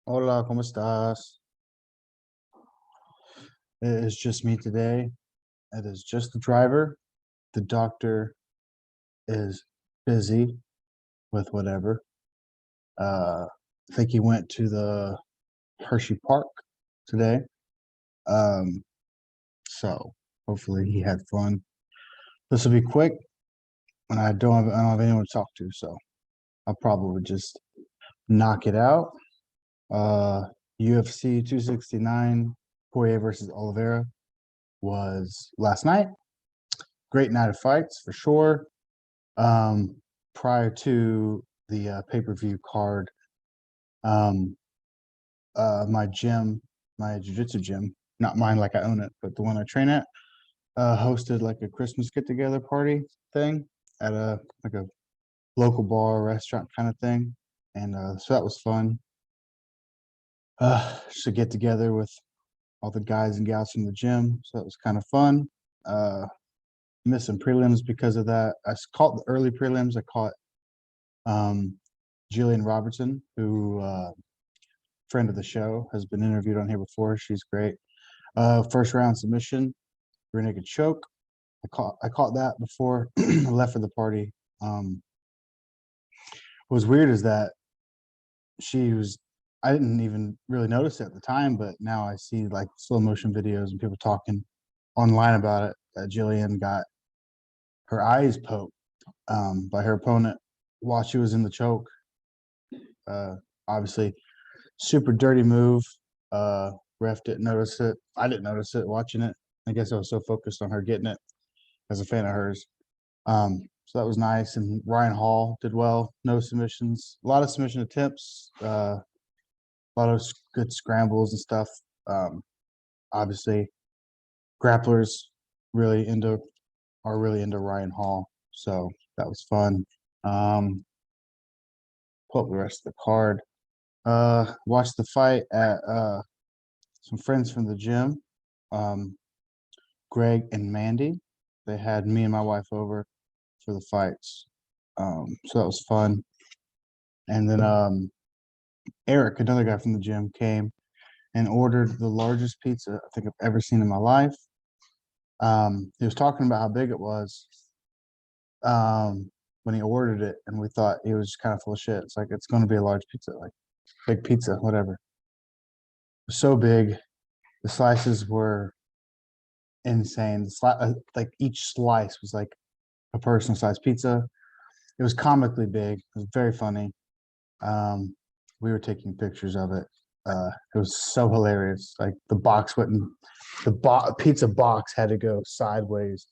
Hola, ¿cómo estás? It is just me today. It is just the driver. The doctor is busy with whatever. I think he went to the Hershey Park today. Um, so hopefully he had fun. This will be quick, and I don't have anyone to talk to, so I'll probably just knock it out. Uh, UFC 269, Poirier versus Oliveira was last night. Great night of fights for sure. Um, Prior to the pay-per-view card, um, my gym, my jiu-jitsu gym, not mine like I own it, but the one I train at, hosted like a Christmas get-together party thing at a local bar restaurant kind of thing, and so that was fun. Just to get together with all the guys and gals from the gym, so that was kind of fun. Missing prelims because of that. Caught the early prelims. I caught um, Jillian Robertson, who friend of the show, has been interviewed on here before. She's great. First round submission, rear naked choke. I caught that before I left for the party. What was weird is that she was. I didn't even really notice it at the time, but now I see like slow motion videos and people talking online about it. That Jillian got her eyes poked by her opponent while she was in the choke. Uh, Obviously, super dirty move. Ref didn't notice it. I didn't notice it watching it. I guess I was so focused on her getting it as a fan of hers. So that was nice. And Ryan Hall did well. No submissions. A lot of submission attempts. A lot of good scrambles and stuff. Um, Obviously, grapplers really into are really into Ryan Hall. So that was fun. Um, Pull up the rest of the card. Watched the fight at some friends from the gym, um, Greg and Mandy. They had me and my wife over for the fights. So that was fun. And then Eric, another guy from the gym, came and ordered the largest pizza I think I've ever seen in my life. He was talking about how big it was when he ordered it, and we thought he was kind of full of shit. It's like it's going to be a large pizza, like big pizza, whatever. It was so big. The slices were insane. Like each slice was like a personal size pizza. It was comically big. It was very funny. Um, we were taking pictures of it. It was so hilarious. Like the box wouldn't, pizza box had to go sideways,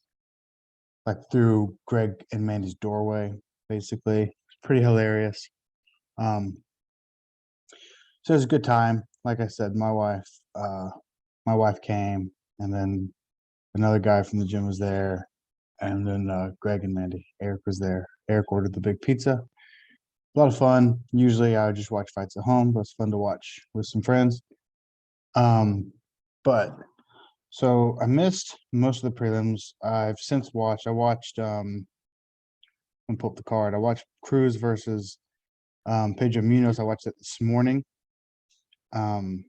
like through Greg and Mandy's doorway. Basically, it's pretty hilarious. Um, so it was a good time. Like I said, my wife came, and then another guy from the gym was there, and then Greg and Mandy. Eric was there. Eric ordered the big pizza. A lot of fun. Usually I would just watch fights at home, but it's fun to watch with some friends. Um, but so I missed most of the prelims. I've since watched. I watched. I'm pull up the card. I watched Cruz versus Pedro Munoz. I watched it this morning. Um,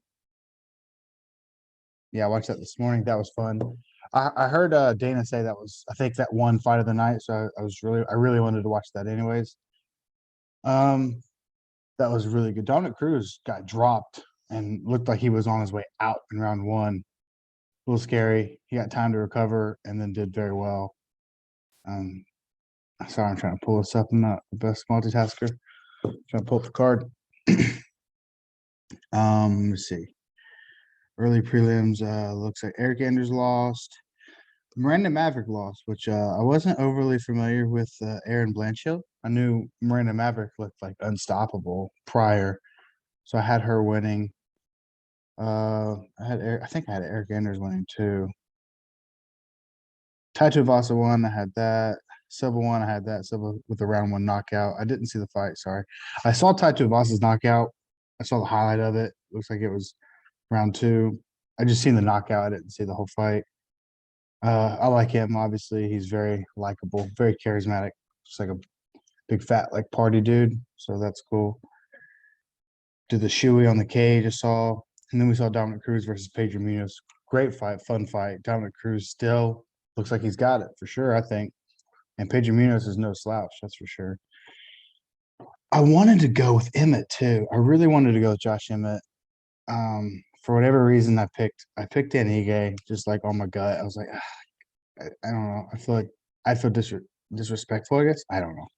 yeah, I watched that this morning. That was fun. I heard Dana say that was I think that one fight of the night. So I really wanted to watch that anyways. Um, that was really good. Dominic Cruz got dropped and looked like he was on his way out in round one. A little scary. He got time to recover and then did very well. Um, Sorry, I'm trying to pull this up. I'm not the best multitasker. Trying to pull up the card. Let's see. Early prelims. Looks like Eric Anders lost. Miranda Maverick lost, which I wasn't overly familiar with Aaron Blanchfield. I knew Miranda Maverick looked like unstoppable prior, so I had her winning. I think I had Eric Anders winning too. Tai Tuivasa won. I had that. Silva won. I had that. Silva with the round one knockout. I didn't see the fight. Sorry, I saw Tai Tuivasa's knockout. I saw the highlight of it. Looks like it was round two. I just seen the knockout. I didn't see the whole fight. I like him. Obviously, he's very likable, very charismatic. Just like a big fat like party dude. So that's cool. did the shoey on the cage. I saw, and then we saw Dominic Cruz versus Pedro Munoz. Great fight, fun fight. Dominic Cruz still looks like he's got it for sure, I think. And Pedro Munoz is no slouch, that's for sure. I wanted to go with Emmett too. I really wanted to go with Josh Emmett. For whatever reason, I picked Ige just like on my gut. I was like, I don't know. I feel like I feel disrespectful, I guess. I don't know.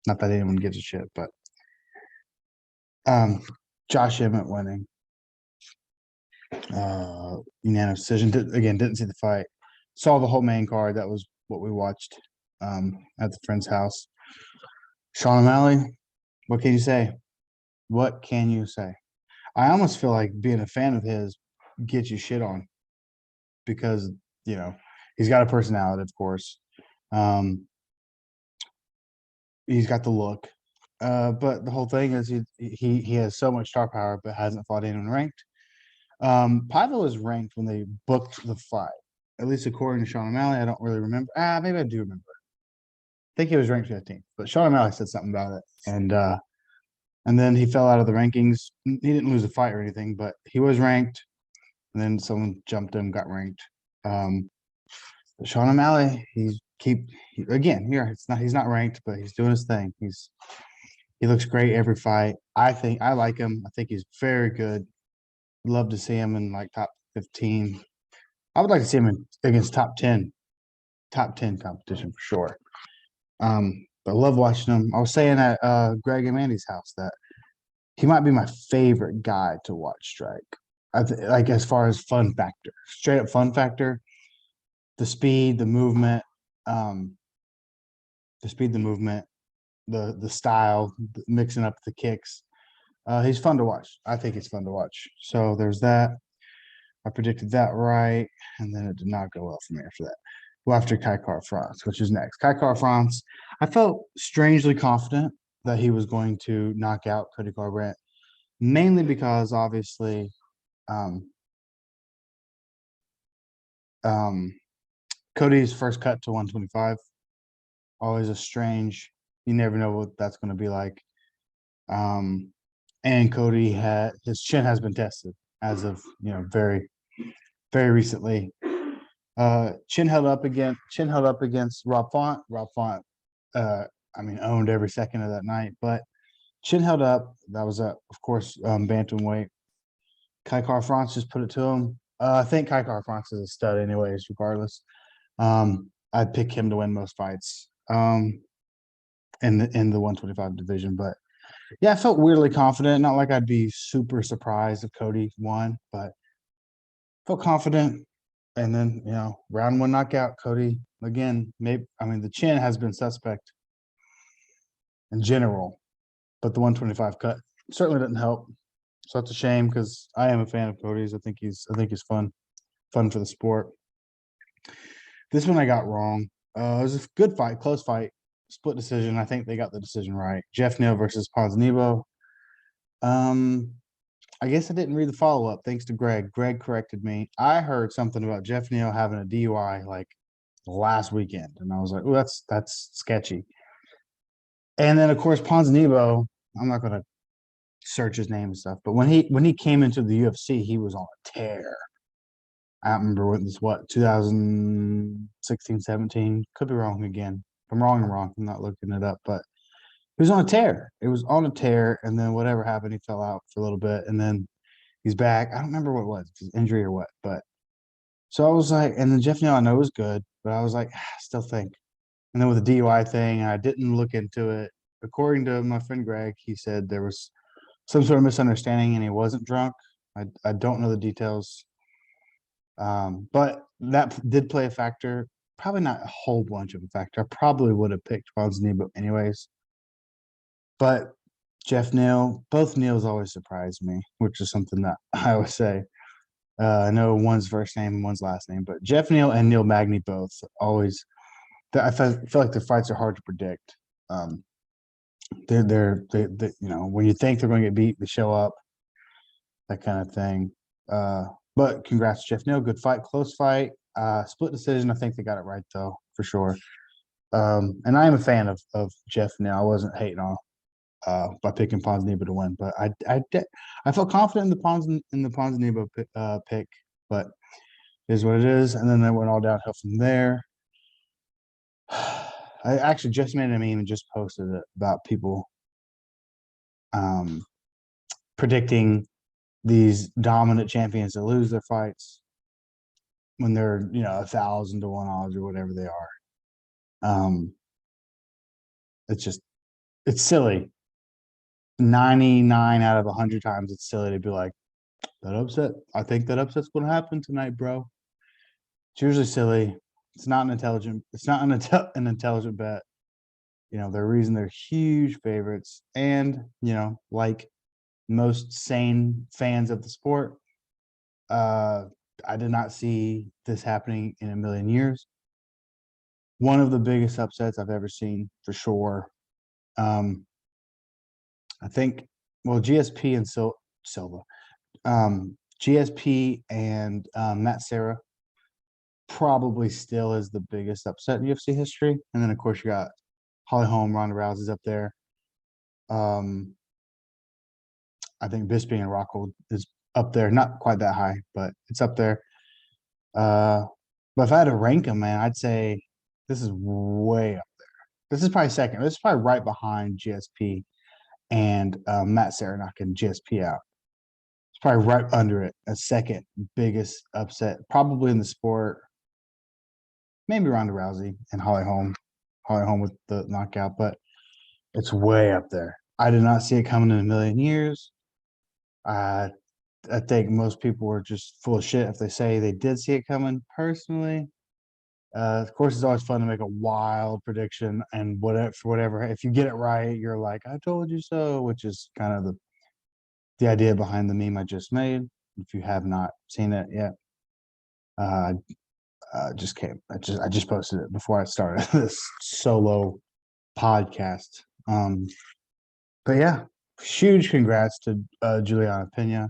Not that anyone gives a shit, but um, Josh Emmett winning. Unanimous decision. Didn't see the fight. Saw the whole main card. That was what we watched at the friend's house. Sean O'Malley, what can you say? What can you say? I almost feel like being a fan of his gets you shit on because, you know, he's got a personality, of course. He's got the look. But the whole thing is he has so much star power but hasn't fought anyone ranked. Pavel was ranked when they booked the fight, at least according to Sean O'Malley. I don't really remember. Maybe I do remember. I think he was ranked 15th, but Sean O'Malley said something about it, and then he fell out of the rankings. He didn't lose a fight or anything, but he was ranked, and then someone jumped him, got ranked. Sean O'Malley, again here. He's not ranked, but he's doing his thing. He looks great every fight. I think I like him. I think he's very good. Love to see him in like top 15. I would like to see him against top 10 competition for sure. But I love watching him. I was saying at Greg and Mandy's house that he might be my favorite guy to watch strike. Like as far as fun factor, straight up fun factor, the speed, the movement, the style, mixing up the kicks. He's fun to watch. I think he's fun to watch. So there's that. I predicted that right, and then it did not go well for me after that. Well, after Kai France, which is next. Kai France, I felt strangely confident that he was going to knock out Cody Garbrandt, mainly because obviously Cody's first cut to 125, always a strange, you never know what that's going to be like. And Cody his chin has been tested as of, very, very recently. Chin held up against Rob Font. Rob Font, owned every second of that night, but chin held up. That was of course, bantamweight. Kai France just put it to him. I think Kai France is a stud anyways, regardless. I'd pick him to win most fights in the 125 division, but yeah, I felt weirdly confident. Not like I'd be super surprised if Cody won, but felt confident. And then, round one knockout, Cody, again, the chin has been suspect in general, but the 125 cut certainly didn't help. So that's a shame because I am a fan of Cody's. I think he's fun for the sport. This one I got wrong. It was a good fight, close fight, split decision. I think they got the decision right. Jeff Neal versus Ponzinibbio. I guess I didn't read the follow-up, thanks to Greg. Greg corrected me. I heard something about Jeff Neal having a DUI like last weekend, and I was like, "Oh, that's sketchy." And then, of course, Ponzinibbio, I'm not going to search his name and stuff, but when he came into the UFC, he was on a tear. I don't remember what 2016, 17. Could be wrong again. If I'm wrong, I'm wrong. I'm not looking it up, but he was on a tear. It was on a tear, and then whatever happened, he fell out for a little bit, and then he's back. I don't remember what it was, if it was injury or what, but so I was like, and then Jeff Neal I know was good, but I was like, still think. And then with the DUI thing, I didn't look into it. According to my friend Greg, he said there was some sort of misunderstanding and he wasn't drunk. I don't know the details, but that did play a factor. Probably not a whole bunch of a factor. I probably would have picked Ponzinibbio anyways. But Jeff Neal, both Neals always surprise me, which is something that I always say. I know one's first name and one's last name, but Jeff Neal and Neil Magny both always. I feel like their fights are hard to predict. They when you think they're going to get beat, they show up, that kind of thing. But congrats, Jeff Neal. Good fight, close fight, split decision. I think they got it right though, for sure. And I am a fan of Jeff Neal. I wasn't hating by picking Ponzinibbio to win. But I felt confident in the Ponzinibbio pick, but it is what it is. And then they went all downhill from there. I actually just made a meme and just posted it about people predicting these dominant champions to lose their fights when they're 1,000 to 1 odds or whatever they are. It's silly. 99 out of 100 times it's silly to be like, that upset. I think that upset's going to happen tonight, bro. It's usually silly. It's not an intelligent. It's not an intelligent bet. The reason they're huge favorites, and like most sane fans of the sport, I did not see this happening in a million years. One of the biggest upsets I've ever seen, for sure. I think, well, GSP and Silva, GSP and Matt Serra probably still is the biggest upset in UFC history. And then, of course, you got Holly Holm, Ronda Rousey's up there. I think Bisping and Rockhold is up there. Not quite that high, but it's up there. But if I had to rank them, man, I'd say this is way up there. This is probably second. This is probably right behind GSP and Matt Serra knocking GSP out. It's probably right under it. A second biggest upset, probably in the sport. Maybe Ronda Rousey and Holly Holm. Holly Holm with the knockout, but it's way up there. I did not see it coming in a million years. I think most people were just full of shit if they say they did see it coming. Personally, of course, it's always fun to make a wild prediction and whatever. If you get it right, you're like, "I told you so," which is kind of the idea behind the meme I just made. If you have not seen it yet, just came. I just posted it before I started this solo podcast. But yeah, huge congrats to Juliana Pena.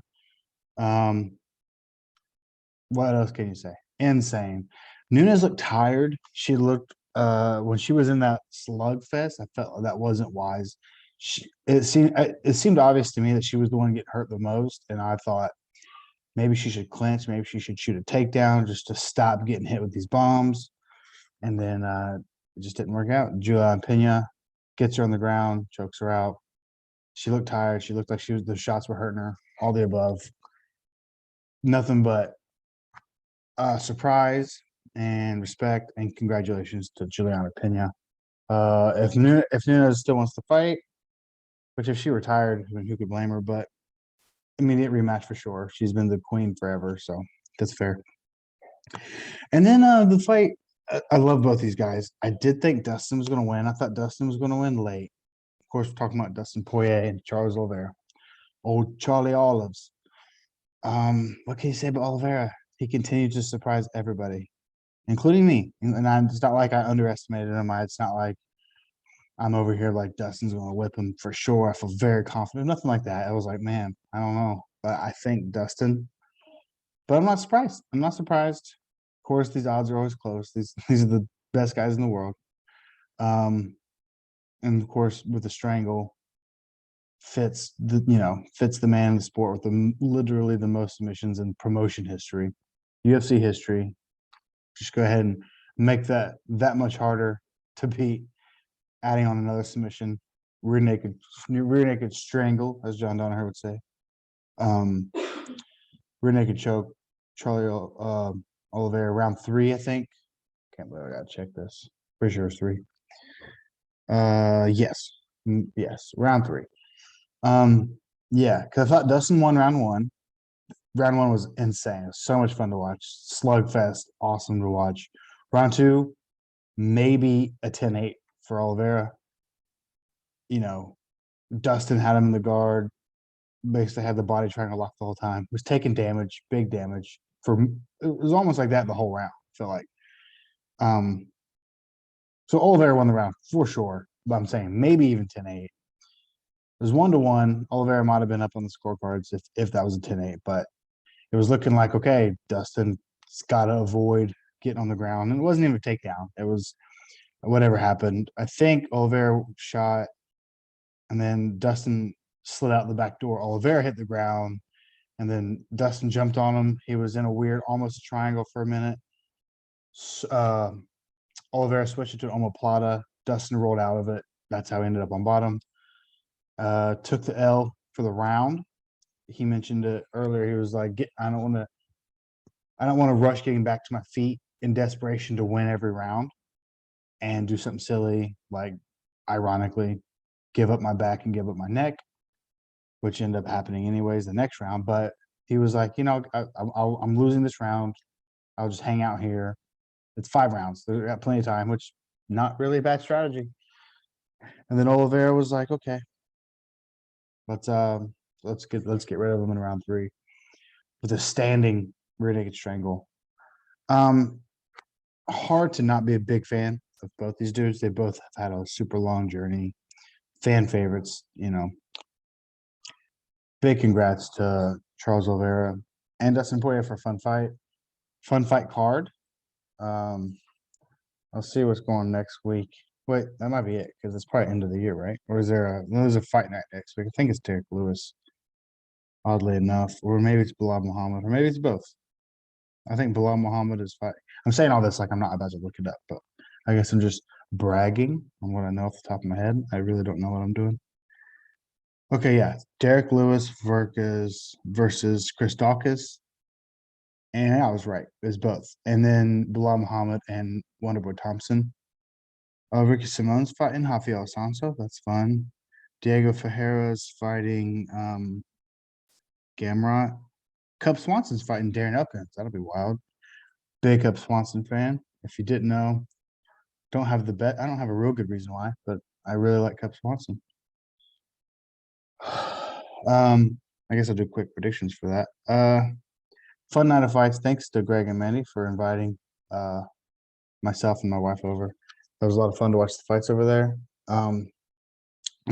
What else can you say? Insane. Nunes looked tired. She looked when she was in that slugfest. I felt that wasn't wise. It seemed obvious to me that she was the one getting hurt the most, and I thought maybe she should clinch. Maybe she should shoot a takedown just to stop getting hit with these bombs. And then it just didn't work out. Juliana Pena gets her on the ground, chokes her out. She looked tired. She looked like the shots were hurting her. All the above. Nothing but surprise and respect and congratulations to Juliana Pena. If Nunes still wants to fight, which if she retired, I mean, who could blame her? But immediate rematch for sure. She's been the queen forever, so that's fair. And then the fight, I love both these guys. I did think Dustin was going to win. I thought Dustin was going to win late. Of course, we're talking about Dustin Poirier and Charles Oliveira. Old Charlie Olives. What can you say about Oliveira? He continued to surprise everybody, including me. And it's not like I underestimated him. It's not like I'm over here like Dustin's going to whip him for sure. I feel very confident. Nothing like that. I was like, man, I don't know. But I think Dustin. But I'm not surprised. I'm not surprised. Of course, these odds are always close. These are the best guys in the world. And of course, with the strangle, fits the man in the sport with literally the most submissions in promotion history, UFC history. Just go ahead and make that much harder to beat. Adding on another submission, rear naked strangle, as John Danaher would say. Rear naked choke, Charlie Oliveira, round 3, I think. Can't believe I gotta check this. Pretty sure it's 3. Yes, round 3. Yeah, because I thought Dustin won round 1. Round 1 was insane. It was so much fun to watch. Slugfest, awesome to watch. Round 2, maybe a 10-8 for Oliveira. Dustin had him in the guard, basically had the body triangle locked the whole time. Was taking damage, big damage. It was almost like that the whole round, I feel like. So Oliveira won the round for sure, but I'm saying maybe even 10-8. It was 1-1. Oliveira might have been up on the scorecards if that was a 10-8, but it was looking like, okay, Dustin's got to avoid getting on the ground. And it wasn't even a takedown. It was whatever happened. I think Oliveira shot and then Dustin slid out the back door. Oliveira hit the ground, and then Dustin jumped on him. He was in a weird, almost a triangle for a minute. Uh, Oliveira switched it to an omoplata. Dustin rolled out of it. That's how he ended up on bottom. Took the L for the round. He mentioned it earlier. He was like, I don't want to rush getting back to my feet in desperation to win every round and do something silly, like ironically, give up my back and give up my neck, which ended up happening anyways the next round. But he was like, I'm losing this round. I'll just hang out here. It's 5 rounds. There's got plenty of time, which not really a bad strategy. And then Oliveira was like, okay, let's get rid of him in round 3 with a standing rear naked strangle. Hard to not be a big fan of both these dudes. They both have had a super long journey. Fan favorites, Big congrats to Charles Oliveira and Dustin Poirier for a fun fight. Fun fight card. I'll see what's going next week. Wait, that might be it because it's probably end of the year, right? Or is there's a fight night next week? I think it's Derek Lewis, oddly enough, or maybe it's Bilal Muhammad, or maybe it's both. I think Bilal Muhammad is fighting. I'm saying all this like I'm not about to look it up, but I guess I'm just bragging on what I know off the top of my head. I really don't know what I'm doing. Okay, yeah, Derek Lewis versus Chris Dawkins. And I was right. It's both. And then Bilal Muhammad and Wonderboy Thompson. Ricky Simone's fighting Rafael Sanso. That's fun. Diego Ferreira's fighting Gamrot. Cub Swanson's fighting Darren Elkins. That'll be wild. Big Cub Swanson fan. If you didn't know, don't have the bet. I don't have a real good reason why, but I really like Cub Swanson. I guess I'll do quick predictions for that. Fun night of fights. Thanks to Greg and Manny for inviting myself and my wife over. It was a lot of fun to watch the fights over there. I'm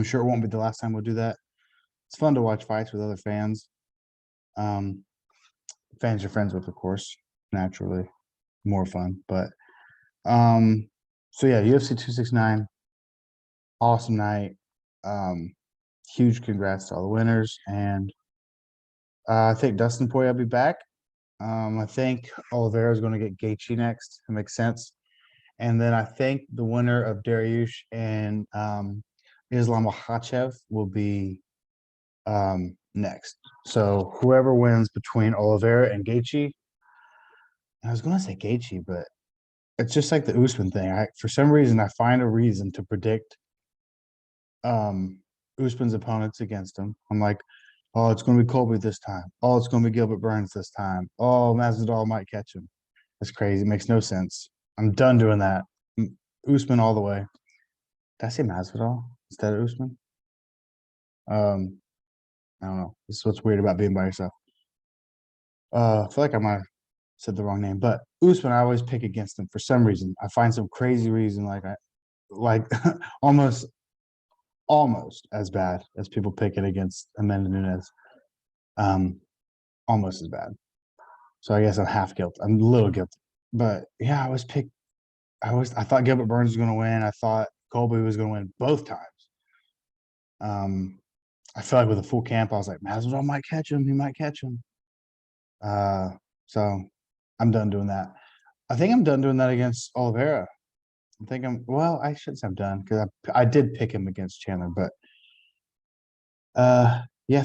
sure it won't be the last time we'll do that. It's fun to watch fights with other fans. Fans you're friends with, of course, naturally, more fun. But so yeah, UFC 269, awesome night. Huge congrats to all the winners, and I think Dustin Poirier will be back. I think Oliveira is going to get Gaethje next. It makes sense. And then I think the winner of Dariush and Islam Makhachev will be next. So whoever wins between Oliveira and Gaethje, I was going to say Gaethje, but it's just like the Usman thing. For some reason, I find a reason to predict Usman's opponents against him. I'm like, oh, it's going to be Colby this time. Oh, it's going to be Gilbert Burns this time. Oh, Masvidal might catch him. That's crazy. It makes no sense. I'm done doing that. Usman all the way. Did I say Masvidal instead of Usman? I don't know. This is what's weird about being by yourself. I feel like I might have said the wrong name, but Usman, I always pick against him for some reason. I find some crazy reason, like almost as bad as people picking against Amanda Nunes. Almost as bad. So I guess I'm half guilty. I'm a little guilty. But yeah, I thought Gilbert Burns was gonna win. I thought Colby was gonna win both times. I feel like with a full camp, I was like, Masvidal might catch him. He might catch him. So I'm done doing that. I think I'm done doing that against Oliveira. I shouldn't say I'm done because I did pick him against Chandler, but yeah,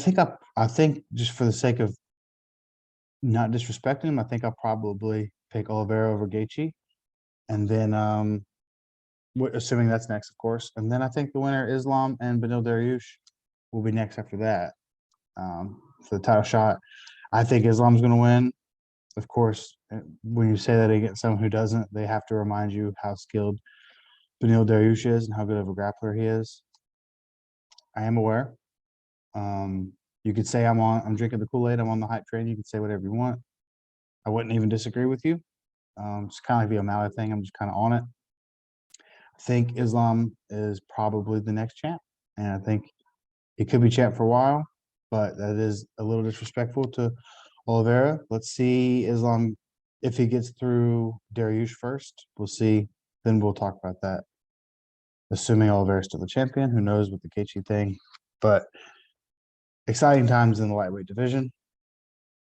I think just for the sake of not disrespecting him, I think I'll probably pick Oliveira over Gaethje, and then assuming that's next, of course, and then I think the winner Islam and Beneil Dariush will be next after that for the title shot. I think Islam's going to win. Of course, when you say that against someone who doesn't, they have to remind you how skilled Beneil Dariush is and how good of a grappler he is. I am aware. You could say I'm drinking the Kool-Aid, I'm on the hype train. You can say whatever you want. I wouldn't even disagree with you. It's kind of like the O'Malley thing. I'm just kind of on it. I think Islam is probably the next champ, and I think he could be champ for a while, but that is a little disrespectful to Oliveira. Let's see Islam if he gets through Dariush first. We'll see. Then we'll talk about that. assuming Oliveira is still the champion. Who knows with the Gaethje thing? But exciting times in the lightweight division.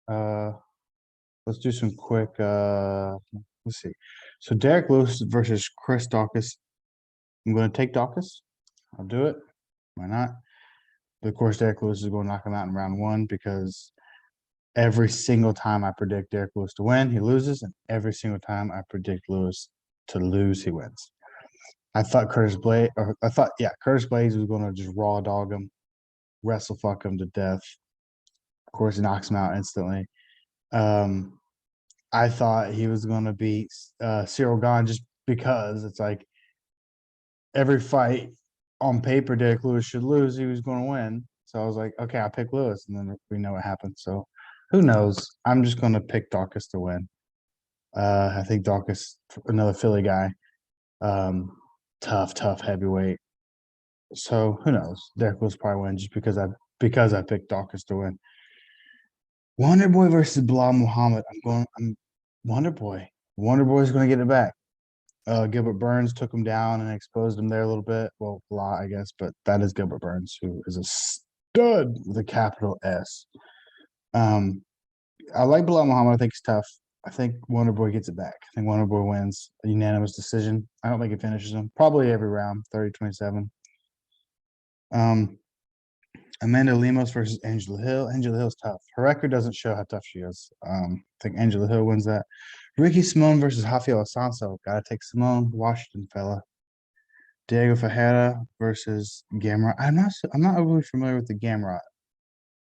Let's do some quick. Let's see. So Derek Lewis versus Chris Daukaus. I'm going to take Daukaus. I'll do it. Why not? But of course, Derek Lewis is going to knock him out in round one because every single time I predict Derek Lewis to win, he loses, and every single time I predict Lewis to lose, he wins. I thought Curtis Blades was going to just raw dog him, wrestle fuck him to death. Of course, he knocks him out instantly. I thought he was going to beat Cyril Gane just because it's like every fight on paper Derek Lewis should lose, he was going to win. So I was like, okay, I'll pick Lewis, and then we know what happened. So who knows? I'm just going to pick Daukaus to win. I think Daukaus, another Philly guy, tough heavyweight. So who knows? Derek Lewis probably win just because I picked Daukaus to win. Wonder Boy versus Bilal Muhammad. I'm Wonder Boy. Wonder Boy's going to get it back. Gilbert Burns took him down and exposed him there a little bit. Well, a lot, I guess, but that is Gilbert Burns, who is a stud with a capital S. I like Bilal Muhammad. I think he's tough. I think Wonder Boy gets it back. I think Wonder Boy wins a unanimous decision. I don't think he finishes him. Probably every round, 30-27. Amanda Lemos versus Angela Hill. Angela Hill's tough. Her record doesn't show how tough she is. I think Angela Hill wins that. Ricky Simone versus Rafael Alonso. Gotta take Simone. Washington fella. Diego Ferreira versus Gamrot. I'm not overly familiar with the Gamrot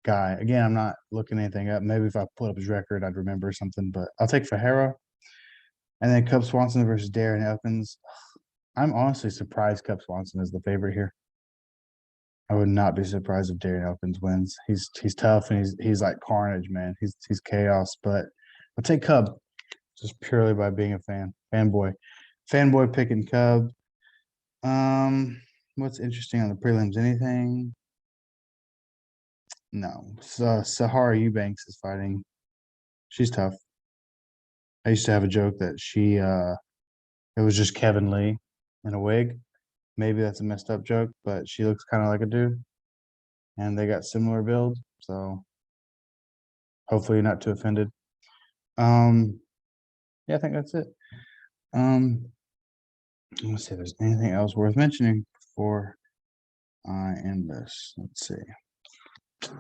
guy. Again, I'm not looking anything up. Maybe if I pull up his record, I'd remember something. But I'll take Ferreira. And then Cub Swanson versus Darren Elkins. I'm honestly surprised Cub Swanson is the favorite here. I would not be surprised if Darren Elkins wins. He's tough and he's like carnage, man. He's chaos. But I'll take Cub just purely by being a fanboy picking Cub. What's interesting on the prelims? Anything? No. So Sahara Eubanks is fighting. She's tough. I used to have a joke that it was just Kevin Lee in a wig. Maybe that's a messed up joke, but she looks kind of like a dude, and they got similar build. So hopefully you're not too offended. Yeah, I think that's it. Let's see if there's anything else worth mentioning before I end this. Let's see.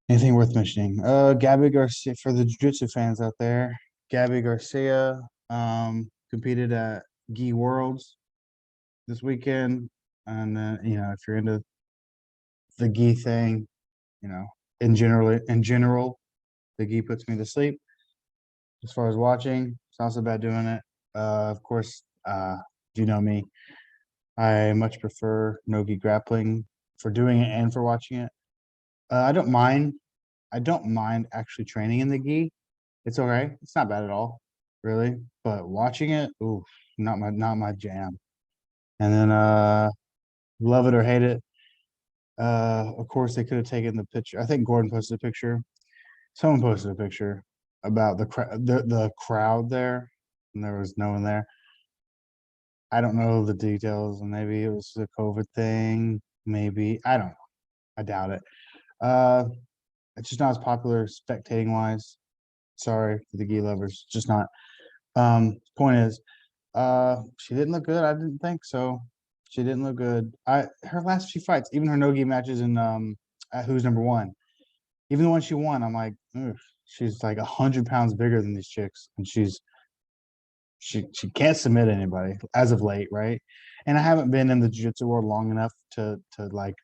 Anything worth mentioning? Gabby Garcia, for the jiu-jitsu fans out there, Gabby Garcia competed at Gi Worlds this weekend. And then, if you're into the Gi thing, in general, the Gi puts me to sleep. As far as watching, it's not so bad doing it. Of course, you know me. I much prefer no-gi grappling for doing it and for watching it. I don't mind actually training in the gi. It's okay. It's not bad at all, really. But watching it, ooh, not my jam. And then love it or hate it. Of course, they could have taken the picture. I think Gordon posted a picture. Someone posted a picture about the crowd there, and there was no one there. I don't know the details, and maybe it was a COVID thing. Maybe I don't know. I doubt it. It's just not as popular spectating wise. Sorry for the gi lovers, just not. Point is, she didn't look good. I didn't think so. She didn't look good. Her last few fights, even her no gi matches in at Who's Number One, even the one she won, I'm like, ugh, she's like 100 pounds bigger than these chicks, and she can't submit anybody as of late, right? And I haven't been in the jiu-jitsu world long enough to like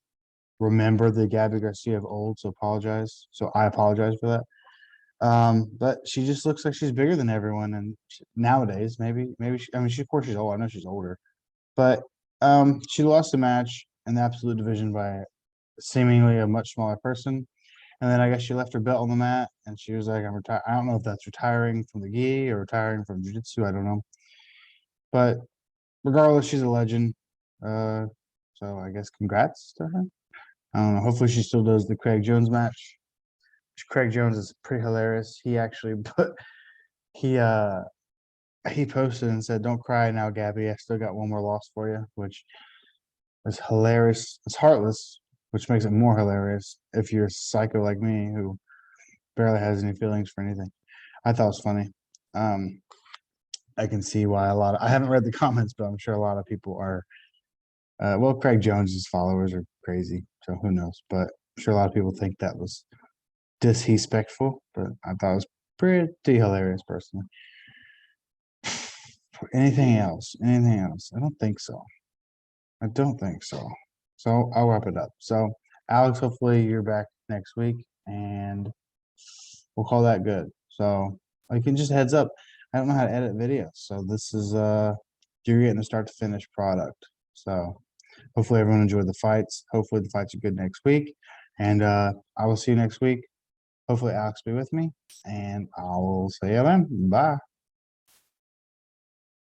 remember the Gabby Garcia of old, so I apologize for that. But she just looks like she's bigger than everyone, and nowadays, maybe of course she's old. I know she's older, but she lost the match in the absolute division by seemingly a much smaller person, and then I guess she left her belt on the mat, and she was like, "I'm retired." I don't know if that's retiring from the gi or retiring from jiu-jitsu. I don't know, but regardless, she's a legend. So I guess congrats to her. I don't know. Hopefully, she still does the Craig Jones match. Craig Jones is pretty hilarious. He actually he he posted and said, "Don't cry now, Gabby. I still got one more loss for you," which is hilarious. It's heartless, which makes it more hilarious if you're a psycho like me who barely has any feelings for anything. I thought it was funny. Um, I can see why I haven't read the comments, but I'm sure a lot of people are. Well, Craig Jones's followers are crazy, so who knows? But I'm sure a lot of people think that was disrespectful, but I thought it was pretty hilarious personally. Anything else? Anything else? I don't think so. I don't think so. So I'll wrap it up. So Alex, hopefully you're back next week and we'll call that good. So you can just heads up. I don't know how to edit videos. So this is you're getting a start to finish product. So hopefully everyone enjoyed the fights. Hopefully the fights are good next week. And I will see you next week. Hopefully Alex will be with me. And I will see you then. Bye.